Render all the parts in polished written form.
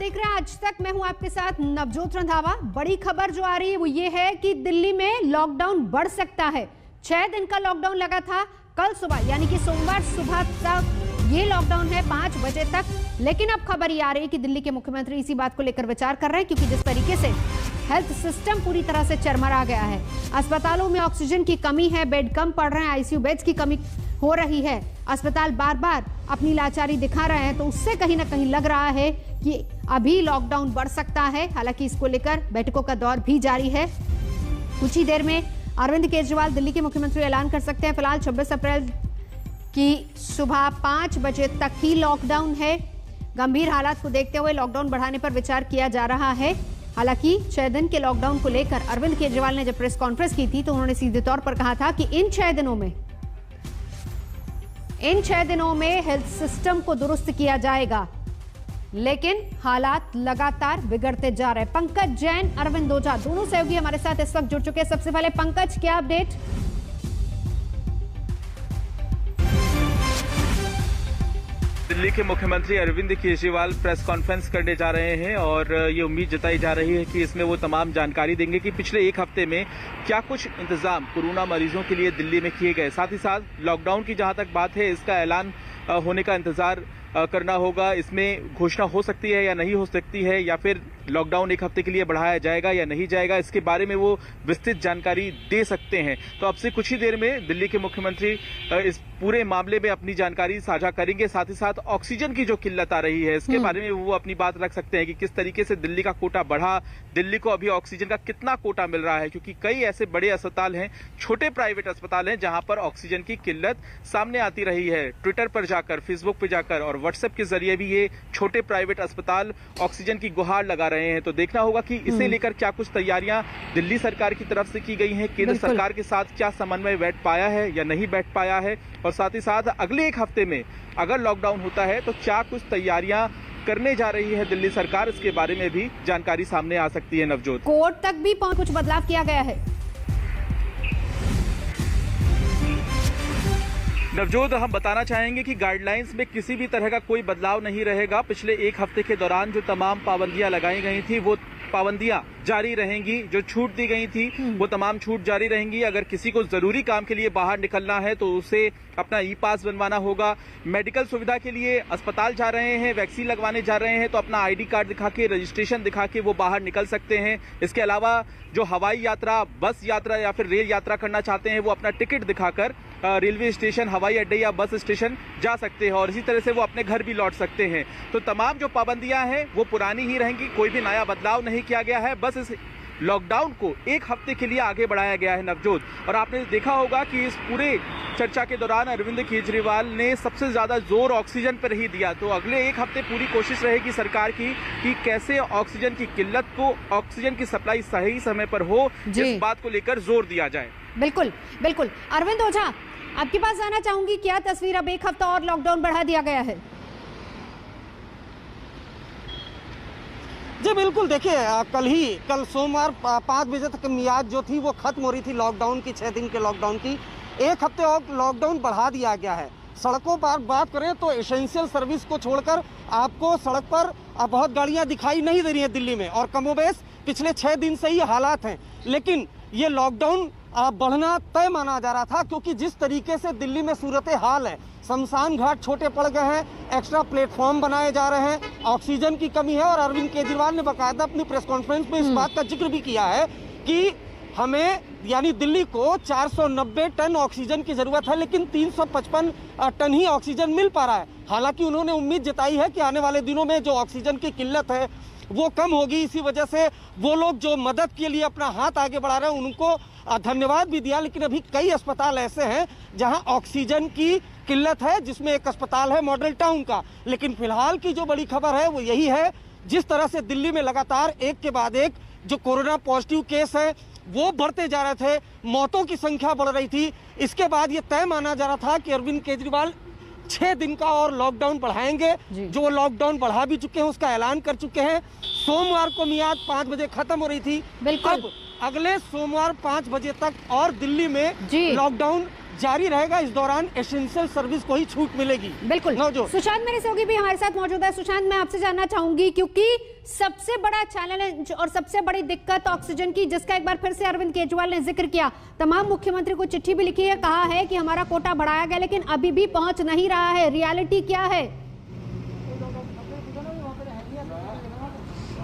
देख रहे हैं आज तक। मैं हूं आपके साथ नवजोत रंधावा। बड़ी खबर जो आ रही है वो ये है कि दिल्ली में लॉकडाउन बढ़ सकता है। 6 दिन का लॉकडाउन लगा था। कल सुबह यानी कि सोमवार सुबह तक ये लॉकडाउन है 5 बजे तक। लेकिन अब खबर ये आ रही है कि दिल्ली के मुख्यमंत्री इसी बात को लेकर विचार कर रहे हैं, क्योंकि जिस तरीके से हेल्थ सिस्टम पूरी तरह से चरमरा गया है, अस्पतालों में ऑक्सीजन की कमी है, बेड कम पड़ रहे हैं, आईसीयू बेड्स की कमी हो रही है, अस्पताल बार बार अपनी लाचारी दिखा रहे हैं, तो उससे कहीं ना कहीं लग रहा है कि अभी लॉकडाउन बढ़ सकता है। हालांकि इसको लेकर बैठकों का दौर भी जारी है। कुछ ही देर में अरविंद केजरीवाल दिल्ली के मुख्यमंत्री ऐलान कर सकते हैं। फिलहाल 26 अप्रैल की सुबह 5 बजे तक ही लॉकडाउन है। गंभीर हालात को देखते हुए लॉकडाउन बढ़ाने पर विचार किया जा रहा है। हालांकि 6 दिन के लॉकडाउन को लेकर अरविंद केजरीवाल ने जब प्रेस कॉन्फ्रेंस की थी तो उन्होंने सीधे तौर पर कहा था कि इन 6 दिनों में हेल्थ सिस्टम को दुरुस्त किया जाएगा, लेकिन हालात लगातार बिगड़ते जा रहे हैं। पंकज जैन, अरविंद ओझा दोनों सहयोगी हमारे साथ इस वक्त जुड़ चुके हैं। सबसे पहले पंकज, क्या अपडेट? दिल्ली के मुख्यमंत्री अरविंद केजरीवाल प्रेस कॉन्फ्रेंस करने जा रहे हैं और ये उम्मीद जताई जा रही है कि इसमें वो तमाम जानकारी देंगे कि पिछले एक हफ्ते में क्या कुछ इंतजाम कोरोना मरीजों के लिए दिल्ली में किए गए। साथ ही साथ लॉकडाउन की जहां तक बात है, इसका ऐलान होने का इंतजार करना होगा। इसमें घोषणा हो सकती है या नहीं हो सकती है, या फिर लॉकडाउन एक हफ्ते के लिए बढ़ाया जाएगा या नहीं जाएगा, इसके बारे में वो विस्तृत जानकारी दे सकते हैं। तो अब से कुछ ही देर में दिल्ली के मुख्यमंत्री इस पूरे मामले में अपनी जानकारी साझा करेंगे। साथ ही साथ ऑक्सीजन की जो किल्लत आ रही है इसके बारे में वो अपनी बात रख सकते हैं कि किस तरीके से दिल्ली का कोटा बढ़ा, दिल्ली को अभी ऑक्सीजन का कितना कोटा मिल रहा है, क्योंकि कई ऐसे बड़े अस्पताल हैं, छोटे प्राइवेट अस्पताल हैं, जहां पर ऑक्सीजन की किल्लत सामने आती रही है। ट्विटर पर जाकर, फेसबुक पर जाकर और व्हाट्सएप के जरिए भी ये छोटे प्राइवेट अस्पताल ऑक्सीजन की गुहार लगा रहे हैं। तो देखना होगा कि इसे लेकर क्या कुछ तैयारियां दिल्ली सरकार की तरफ से की गई हैं, केंद्र सरकार के साथ क्या समन्वय बैठ पाया है या नहीं बैठ पाया है, और साथ ही साथ अगले एक हफ्ते में अगर लॉकडाउन होता है तो क्या कुछ तैयारियां करने जा रही है दिल्ली सरकार, इसके बारे में भी जानकारी सामने आ सकती है। नवजोत, कोर्ट तक भी कुछ बदलाव किया गया है। नवजोत, हम बताना चाहेंगे कि गाइडलाइंस में किसी भी तरह का कोई बदलाव नहीं रहेगा। पिछले एक हफ्ते के दौरान जो तमाम पाबंदियां लगाई गई थी वो पाबंदियां जारी रहेंगी। जो छूट दी गई थी वो तमाम छूट जारी रहेंगी। अगर किसी को जरूरी काम के लिए बाहर निकलना है तो उसे अपना ई पास बनवाना होगा। मेडिकल सुविधा के लिए अस्पताल जा रहे हैं, वैक्सीन लगवाने जा रहे हैं तो अपना आईडी कार्ड दिखा के, रजिस्ट्रेशन दिखा के वो बाहर निकल सकते हैं। इसके अलावा जो हवाई यात्रा, बस यात्रा या फिर रेल यात्रा करना चाहते हैं वो अपना टिकट दिखाकर रेलवे स्टेशन, हवाई अड्डे या बस स्टेशन जा सकते हैं और इसी तरह से वो अपने घर भी लौट सकते हैं। तो तमाम जो पाबंदियां हैं वो पुरानी ही रहेंगी, कोई भी नया बदलाव नहीं किया गया है। बस इस लॉकडाउन को एक हफ्ते के लिए आगे बढ़ाया गया है। नवजोत, और आपने देखा होगा कि इस पूरे चर्चा के दौरान अरविंद केजरीवाल ने सबसे ज्यादा जोर ऑक्सीजन पर ही दिया। तो अगले एक हफ्ते पूरी कोशिश रहेगी सरकार की कि कैसे ऑक्सीजन की किल्लत को, ऑक्सीजन की सप्लाई सही समय पर हो, इस बात को लेकर जोर दिया जाए। बिल्कुल बिल्कुल। अरविंद ओझा, आपके पास जाना चाहूंगी, क्या तस्वीर? अब एक हफ्ता और लॉकडाउन बढ़ा दिया गया है। जी बिल्कुल, देखिए कल सोमवार 5 बजे तक मियाद जो थी वो खत्म हो रही थी लॉकडाउन की, 6 दिन के लॉकडाउन की। एक हफ्ते और लॉकडाउन बढ़ा दिया गया है। सड़कों पर बात करें तो एसेंशियल सर्विस को छोड़कर आपको सड़क पर बहुत गाड़ियां दिखाई नहीं दे रही हैं दिल्ली में, और कमोबेश पिछले 6 दिन से ही हालात हैं। लेकिन ये लॉकडाउन बढ़ना तय माना जा रहा था, क्योंकि जिस तरीके से दिल्ली में सूरत हाल है, शमशान घाट छोटे पड़ गए हैं, एक्स्ट्रा प्लेटफॉर्म बनाए जा रहे हैं, ऑक्सीजन की कमी है। और अरविंद केजरीवाल ने बाकायदा अपनी प्रेस कॉन्फ्रेंस में इस बात का जिक्र भी किया है कि हमें, यानी दिल्ली को 490 टन ऑक्सीजन की जरूरत है, लेकिन 355 टन ही ऑक्सीजन मिल पा रहा है। हालांकि उन्होंने उम्मीद जताई है कि आने वाले दिनों में जो ऑक्सीजन की किल्लत है वो कम होगी। इसी वजह से वो लोग जो मदद के लिए अपना हाथ आगे बढ़ा रहे हैं उनको धन्यवाद भी दिया। लेकिन अभी कई अस्पताल ऐसे हैं जहां ऑक्सीजन की किल्लत है, जिसमें एक अस्पताल है मॉडल टाउन का। लेकिन फिलहाल की जो बड़ी खबर है वो यही है, जिस तरह से दिल्ली में लगातार एक के बाद एक जो कोरोना पॉजिटिव केस है वो बढ़ते जा रहे थे, मौतों की संख्या बढ़ रही थी, इसके बाद ये तय माना जा रहा था कि अरविंद केजरीवाल 6 दिन का और लॉकडाउन बढ़ाएंगे। जो लॉकडाउन बढ़ा भी चुके हैं, उसका ऐलान कर चुके हैं। सोमवार को मियाद 5 बजे खत्म हो रही थी, अब अगले सोमवार 5 बजे तक और दिल्ली में लॉकडाउन जारी रहेगा। इस दौरान एसेंशियल सर्विस को ही छूट मिलेगी। बिल्कुल। सुशांत मेरे सहयोगी भी हमारे साथ मौजूद है। सुशांत, मैं आपसे जानना चाहूंगी, क्योंकि सबसे बड़ा चैलेंज और सबसे बड़ी दिक्कत ऑक्सीजन की, जिसका एक बार फिर से अरविंद केजरीवाल ने जिक्र किया, तमाम मुख्यमंत्री को चिट्ठी भी लिखी है, कहा है कि हमारा कोटा बढ़ाया गया लेकिन अभी भी पहुंच नहीं रहा है। रियलिटी क्या है?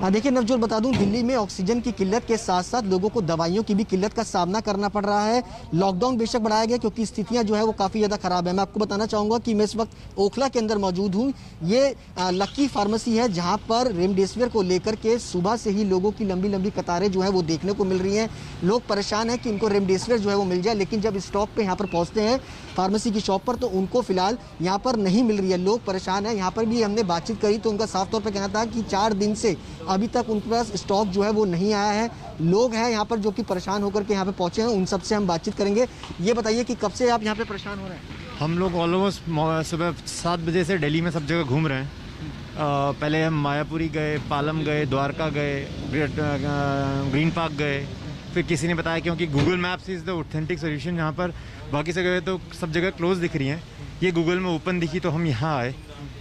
देखिए नवजोत, बता दूं, दिल्ली में ऑक्सीजन की किल्लत के साथ साथ लोगों को दवाइयों की भी किल्लत का सामना करना पड़ रहा है। लॉकडाउन बेशक बढ़ाया गया क्योंकि स्थितियां जो है वो काफ़ी ज़्यादा खराब है। मैं आपको बताना चाहूँगा कि मैं इस वक्त ओखला के अंदर मौजूद हूँ। ये लक्की फार्मेसी है जहाँ पर रेमडेसिविर को लेकर के सुबह से ही लोगों की लंबी लंबी कतारें जो है वो देखने को मिल रही हैं। लोग परेशान हैं कि इनको रेमडेसिविर जो है वो मिल जाए, लेकिन जब स्टॉक पे यहाँ पर पहुँचते हैं फार्मेसी की शॉप पर तो उनको फिलहाल यहाँ पर नहीं मिल रही है। लोग परेशान हैं। यहाँ पर भी हमने बातचीत करी तो उनका साफ तौर पर कहना था कि 4 दिन से अभी तक उनके पास स्टॉक जो है वो नहीं आया है। लोग हैं यहाँ पर जो कि परेशान होकर के यहाँ पे पहुंचे हैं, उन सब से हम बातचीत करेंगे। ये बताइए कि कब से आप यहाँ पे परेशान हो रहे हैं? हम लोग ऑलमोस्ट सुबह 7 बजे से दिल्ली में सब जगह घूम रहे हैं। पहले हम मायापुरी गए, पालम गए, द्वारका गए, ग्रीन पार्क गए। फिर किसी ने बताया क्योंकि Google maps is the authentic solution, यहाँ पर बाकी से गए तो सब जगह क्लोज दिख रही हैं। ये गूगल में ओपन दिखी तो हम यहाँ आए।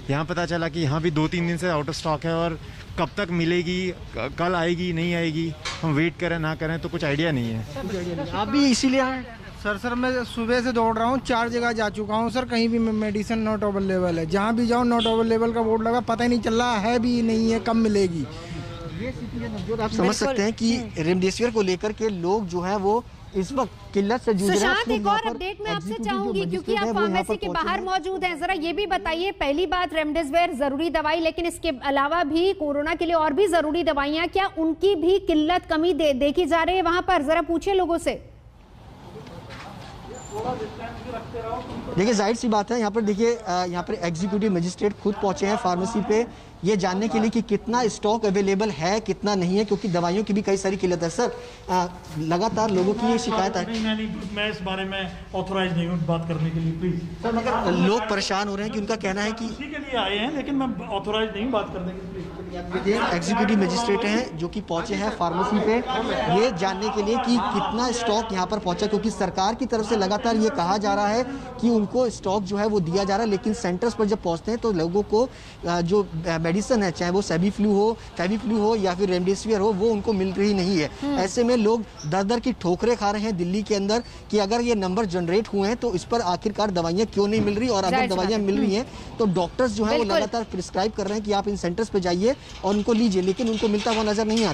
यहाँ पता चला कि यहाँ भी 2-3 दिन से आउट ऑफ स्टॉक है और कब तक मिलेगी, कल आएगी नहीं आएगी, हम वेट करें ना करें तो कुछ आइडिया नहीं है। आप भी इसीलिए आए? सर मैं सुबह से दौड़ रहा हूँ, 4 जगह जा चुका हूँ सर। कहीं भी मेडिसिन नॉट अवेलेबल है। जहाँ भी जाओ नॉट अवेलेबल का बोर्ड लगा, पता ही नहीं चल रहा है भी नहीं है, कब मिलेगी। ये स्थिति है नवजोत, आप समझ सकते हैं कि रेमडेसिविर को लेकर के लोग जो है वो इस वक्त किल्लत से जूझ रहे हैं। सुशांत, एक और अपडेट मैं आपसे चाहूंगी, क्योंकि आप फार्मेसी के बाहर मौजूद हैं, जरा ये भी बताइए, पहली बात रेमडेसिविर जरूरी दवाई, लेकिन इसके अलावा भी कोरोना के लिए और भी जरूरी दवाइयां, क्या उनकी भी किल्लत कमी देखी जा रही है वहां पर? जरा पूछिए लोगों से। देखिए जाहिर सी बात है, यहाँ पर देखिए यहाँ पर एग्जीक्यूटिव मजिस्ट्रेट खुद पहुंचे हैं फार्मेसी पे ये जानने के लिए कि कितना स्टॉक अवेलेबल है कितना नहीं है, क्योंकि दवाइयों की भी कई सारी किल्लत है। सर लगातार लोगों की ये शिकायत है। मैं इस बारे में ऑथोराइज नहीं हूँ बात करने के लिए, प्लीज। सर मगर लोग परेशान हो रहे हैं कि उनका कहना है कि इसी के लिए आए हैं, लेकिन मैं ऑथोराइज नहीं बात करने के लिए, प्लीज। एग्जीक्यूटिव मजिस्ट्रेट हैं जो कि पहुंचे हैं फार्मेसी पे ये जानने के लिए कि कितना स्टॉक यहाँ पर पहुंचा, क्योंकि सरकार की तरफ से लगातार ये कहा जा रहा है कि उनको स्टॉक जो है वो दिया जा रहा है, लेकिन सेंटर्स पर जब पहुंचते हैं तो लोगों को जो मेडिसिन है, चाहे वो फेविफ्लू हो या फिर रेमडेसिविर हो, वो उनको मिल रही नहीं है। ऐसे में लोग दर की ठोकरें खा रहे हैं दिल्ली के अंदर कि अगर ये नंबर जनरेट हुए हैं तो इस पर आखिरकार दवाइयां क्यों नहीं मिल रही, और अगर दवाइयां मिल रही हैं तो डॉक्टर्स जो है वो लगातार प्रिस्क्राइब कर रहे हैं कि आप इन सेंटर्स पे जाइए और उनको लीजिए, लेकिन उनको मिलता हुआ नजर नहीं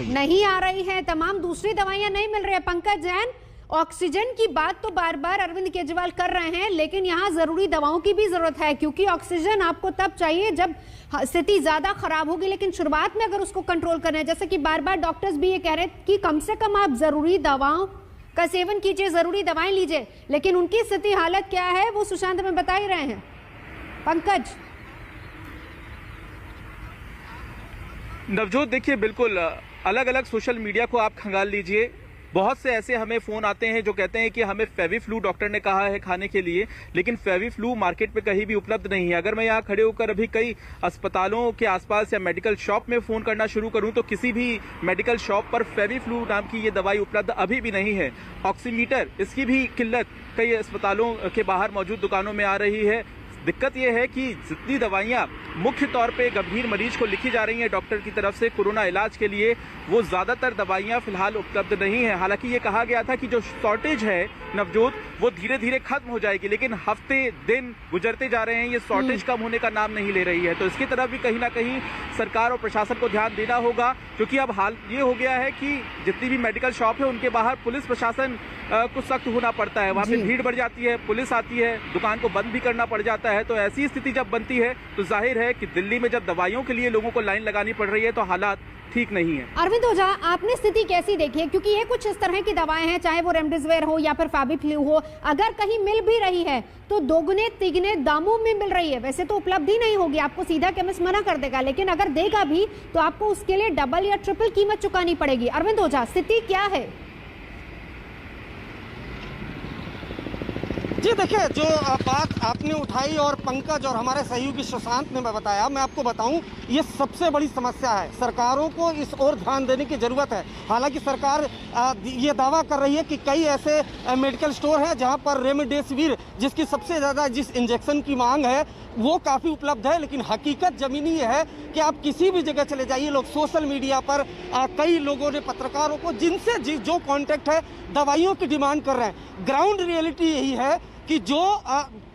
आ रही है। तमाम दूसरी दवाइयां नहीं मिल रही है। पंकज जैन, ऑक्सीजन की बात तो बार बार अरविंद केजरीवाल कर रहे हैं, लेकिन यहाँ जरूरी दवाओं की भी जरूरत है, क्योंकि ऑक्सीजन आपको तब चाहिए जब स्थिति ज्यादा खराब होगी, लेकिन शुरुआत में अगर उसको कंट्रोल करना है, जैसे कि बार बार डॉक्टर्स भी ये कह रहे हैं कि कम से कम आप जरूरी दवाओं का सेवन कीजिए, जरूरी दवाएं लीजिए, लेकिन उनकी स्थिति हालत क्या है वो सुशांत में बता ही रहे हैं। पंकज। नवजोत, देखिए बिल्कुल अलग अलग सोशल मीडिया को आप खंगाल लीजिए, बहुत से ऐसे हमें फोन आते हैं जो कहते हैं कि हमें फेविफ्लू डॉक्टर ने कहा है खाने के लिए, लेकिन फेविफ्लू मार्केट में कहीं भी उपलब्ध नहीं है। अगर मैं यहाँ खड़े होकर अभी कई अस्पतालों के आसपास या मेडिकल शॉप में फोन करना शुरू करूं तो किसी भी मेडिकल शॉप पर फेविफ्लू नाम की ये दवाई उपलब्ध अभी भी नहीं है। ऑक्सीमीटर, इसकी भी किल्लत कई अस्पतालों के बाहर मौजूद दुकानों में आ रही है। दिक्कत यह है कि जितनी दवाइयां मुख्य तौर पे गंभीर मरीज को लिखी जा रही हैं डॉक्टर की तरफ से कोरोना इलाज के लिए, वो ज्यादातर दवाइयां फिलहाल उपलब्ध नहीं है। हालांकि ये कहा गया था कि जो शॉर्टेज है नवजोत वो धीरे धीरे खत्म हो जाएगी, लेकिन हफ्ते दिन गुजरते जा रहे हैं, ये शॉर्टेज कम होने का नाम नहीं ले रही है। तो इसकी तरफ भी कहीं ना कहीं सरकार और प्रशासन को ध्यान देना होगा, क्योंकि अब हाल ये हो गया है कि जितनी भी मेडिकल शॉप है उनके बाहर पुलिस प्रशासन को सख्त होना पड़ता है, वहाँ पे भीड़ बढ़ जाती है, पुलिस आती है, दुकान को बंद भी करना पड़ जाता है। तो ऐसी स्थिति जब बनती है तो जाहिर है कि दिल्ली में जब दवाइयों के लिए लोगों को लाइन लगानी पड़ रही है तो हालात ठीक नहीं है। अरविंद ओझा, आपने स्थिति कैसी देखी है, क्योंकि ये कुछ इस तरह की दवाएं हैं, चाहे वो रेमडेसिविर हो या फिर फेविफ्लू हो, अगर कहीं मिल भी रही है तो दोगुने तिगने दामों में मिल रही है। वैसे तो उपलब्ध ही नहीं होगी, आपको सीधा केमिस्ट मना कर देगा, लेकिन अगर देगा भी तो आपको उसके लिए डबल या ट्रिपल कीमत चुकानी पड़ेगी। अरविंद ओझा, स्थिति क्या है? जी देखिए, जो बात आपने उठाई और पंकज और हमारे सहयोगी सुशांत ने बताया, मैं आपको बताऊं, ये सबसे बड़ी समस्या है। सरकारों को इस ओर ध्यान देने की ज़रूरत है। हालांकि सरकार ये दावा कर रही है कि कई ऐसे मेडिकल स्टोर हैं जहां पर रेमडेसिविर, जिसकी सबसे ज़्यादा जिस इंजेक्शन की मांग है वो काफ़ी उपलब्ध है, लेकिन हकीकत ज़मीनी ये है कि आप किसी भी जगह चले जाइए, लोग सोशल मीडिया पर कई लोगों ने पत्रकारों को जिनसे जो कांटेक्ट है दवाइयों की डिमांड कर रहे हैं। ग्राउंड रियलिटी यही है कि जो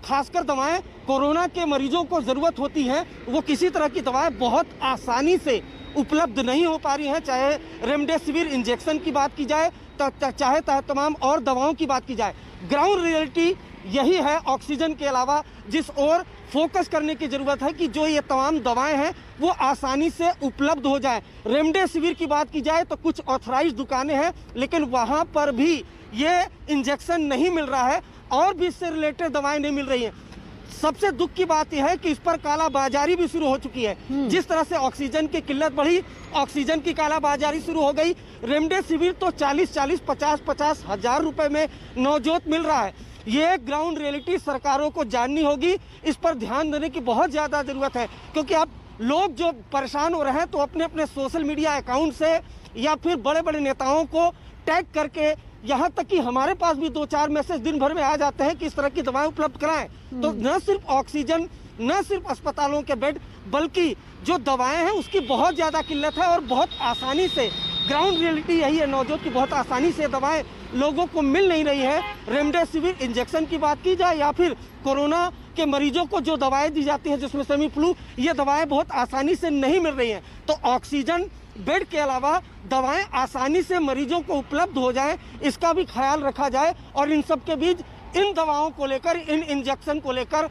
खासकर दवाएं कोरोना के मरीजों को ज़रूरत होती हैं, वो किसी तरह की दवाएं बहुत आसानी से उपलब्ध नहीं हो पा रही हैं। चाहे रेमडेसिविर इंजेक्शन की बात की जाए, चाहे तमाम और दवाओं की बात की जाए, ग्राउंड रियलिटी यही है। ऑक्सीजन के अलावा जिस ओर फोकस करने की ज़रूरत है कि जो ये तमाम दवाएं हैं वो आसानी से उपलब्ध हो जाए। रेमडेसिविर की बात की जाए तो कुछ ऑथराइज्ड दुकानें हैं, लेकिन वहाँ पर भी ये इंजेक्शन नहीं मिल रहा है और भी इससे रिलेटेड दवाएं नहीं मिल रही हैं। सबसे दुख की बात यह है कि इस पर कालाबाजारी भी शुरू हो चुकी है। जिस तरह से ऑक्सीजन की किल्लत बढ़ी, ऑक्सीजन की कालाबाजारी शुरू हो गई। रेमडेसिविर तो 40-40, 50-50 हज़ार रुपए में नवजोत मिल रहा है। ये ग्राउंड रियलिटी सरकारों को जाननी होगी, इस पर ध्यान देने की बहुत ज़्यादा ज़रूरत है, क्योंकि अब लोग जो परेशान हो रहे हैं तो अपने अपने सोशल मीडिया अकाउंट से या फिर बड़े बड़े नेताओं को टैग करके, यहाँ तक कि हमारे पास भी 2-4 मैसेज दिन भर में आ जाते हैं कि इस तरह की दवाएं उपलब्ध कराएं। तो न सिर्फ ऑक्सीजन, न सिर्फ अस्पतालों के बेड, बल्कि जो दवाएं हैं उसकी बहुत ज़्यादा किल्लत है और बहुत आसानी से, ग्राउंड रियलिटी यही है नवजोत की, बहुत आसानी से दवाएं लोगों को मिल नहीं रही है। रेमडेसिविर इंजेक्शन की बात की जाए या फिर कोरोना के मरीजों को जो दवाएं दी जाती हैं जिसमें सेमी फ्लू, ये दवाएं बहुत आसानी से नहीं मिल रही हैं। तो ऑक्सीजन बेड के अलावा दवाएं आसानी से मरीजों को उपलब्ध हो जाएं, इसका भी ख्याल रखा जाए। और इन सब के बीच इन दवाओं को लेकर, इन इंजेक्शन को लेकर,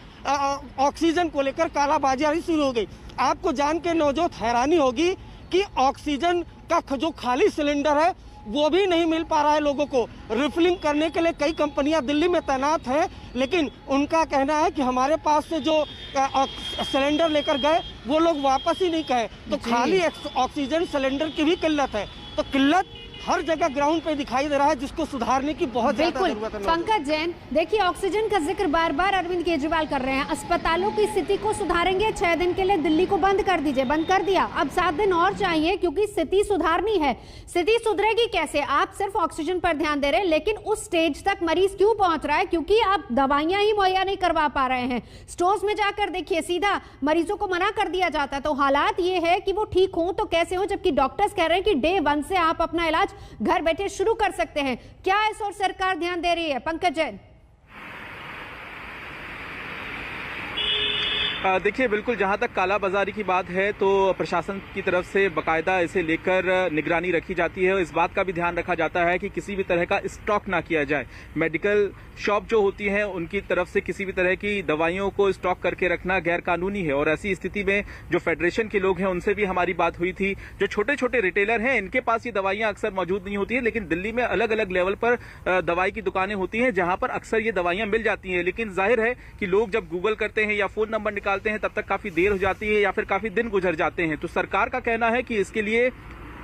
ऑक्सीजन को लेकर कालाबाजारी शुरू हो गई। आपको जान के नवजोत हैरानी होगी कि ऑक्सीजन का जो खाली सिलेंडर है वो भी नहीं मिल पा रहा है लोगों को। रिफिलिंग करने के लिए कई कंपनियां दिल्ली में तैनात हैं, लेकिन उनका कहना है कि हमारे पास से जो सिलेंडर लेकर गए वो लोग वापस ही नहीं कहे। तो खाली ऑक्सीजन सिलेंडर की भी किल्लत है। तो किल्लत हर जगह ग्राउंड पे दिखाई दे रहा है, जिसको सुधारने की बहुत ज्यादा जरूरत है। पंकज जैन, देखिए ऑक्सीजन का जिक्र बार बार अरविंद केजरीवाल कर रहे हैं। अस्पतालों की स्थिति को सुधारेंगे, 6 दिन के लिए दिल्ली को बंद कर दीजिए, बंद कर दिया, अब 7 दिन और चाहिए क्योंकि स्थिति सुधारनी है। स्थिति सुधरेगी कैसे? आप सिर्फ ऑक्सीजन पर ध्यान दे रहे हैं, लेकिन उस स्टेज तक मरीज क्यों पहुंच रहा है? क्योंकि आप दवाइयां ही मुहैया नहीं करवा पा रहे हैं। स्टोर्स में जाकर देखिए, सीधा मरीजों को मना कर दिया जाता है। तो हालात ये है कि वो ठीक हो तो कैसे हो, जबकि डॉक्टर्स कह रहे हैं कि डे 1 से आप अपना इलाज घर बैठे शुरू कर सकते हैं। क्या इस ओर सरकार ध्यान दे रही है? पंकज जैन। देखिए, बिल्कुल जहां तक कालाबाजारी की बात है तो प्रशासन की तरफ से बाकायदा इसे लेकर निगरानी रखी जाती है और इस बात का भी ध्यान रखा जाता है कि किसी भी तरह का स्टॉक ना किया जाए। मेडिकल शॉप जो होती हैं उनकी तरफ से किसी भी तरह की दवाइयों को स्टॉक करके रखना गैर कानूनी है और ऐसी स्थिति में जो फेडरेशन के लोग हैं उनसे भी हमारी बात हुई थी। जो छोटे छोटे रिटेलर हैं इनके पास ये दवाइयां अक्सर मौजूद नहीं होती है, लेकिन दिल्ली में अलग अलग लेवल पर दवाई की दुकानें होती हैं जहां पर अक्सर ये दवाइयां मिल जाती हैं। लेकिन जाहिर है कि लोग जब गूगल करते हैं या फोन नंबर निकालते हैं तब तक काफी देर हो जाती है या फिर काफी दिन गुजर जाते हैं। तो सरकार का कहना है कि इसके लिए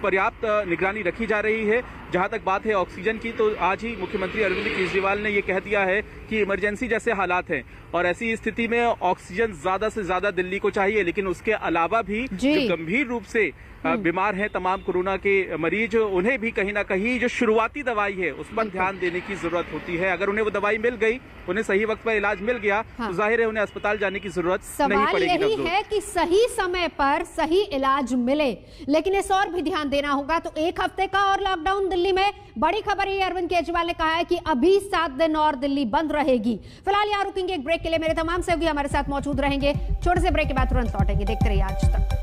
पर्याप्त निगरानी रखी जा रही है। जहां तक बात है ऑक्सीजन की, तो आज ही मुख्यमंत्री अरविंद केजरीवाल ने यह कह दिया है कि इमरजेंसी जैसे हालात हैं और ऐसी स्थिति में ऑक्सीजन ज्यादा से ज्यादा दिल्ली को चाहिए, लेकिन उसके अलावा भी जो गंभीर रूप से बीमार हैं तमाम कोरोना के मरीज, उन्हें भी कहीं ना कहीं जो शुरुआती दवाई है उस पर ध्यान देने की जरूरत होती है। अगर उन्हें वो दवाई मिल गई, उन्हें सही वक्त पर इलाज मिल गया, तो जाहिर है उन्हें अस्पताल जाने की जरूरत नहीं पड़ेगी। सवाल यही है कि सही समय पर सही इलाज मिले, लेकिन इस और भी ध्यान देना होगा। तो 1 हफ्ते का और लॉकडाउन दिल्ली में, बड़ी खबर है अरविंद केजरीवाल ने कहा है कि अभी 7 दिन और दिल्ली बंद रहेगी। फिलहाल यहाँ रुकेंगे एक ब्रेक के लिए। मेरे तमाम सहयोगी हमारे साथ मौजूद रहेंगे। छोटे से ब्रेक के बाद तुरंत लौटेंगे। देखते रहिए आज तक।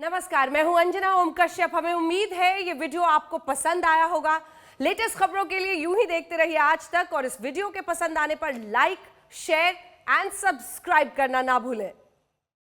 नमस्कार, मैं हूं अंजना ओम कश्यप। हमें उम्मीद है ये वीडियो आपको पसंद आया होगा। लेटेस्ट खबरों के लिए यूं ही देखते रहिए आज तक और इस वीडियो के पसंद आने पर लाइक, शेयर एंड सब्सक्राइब करना ना भूलें।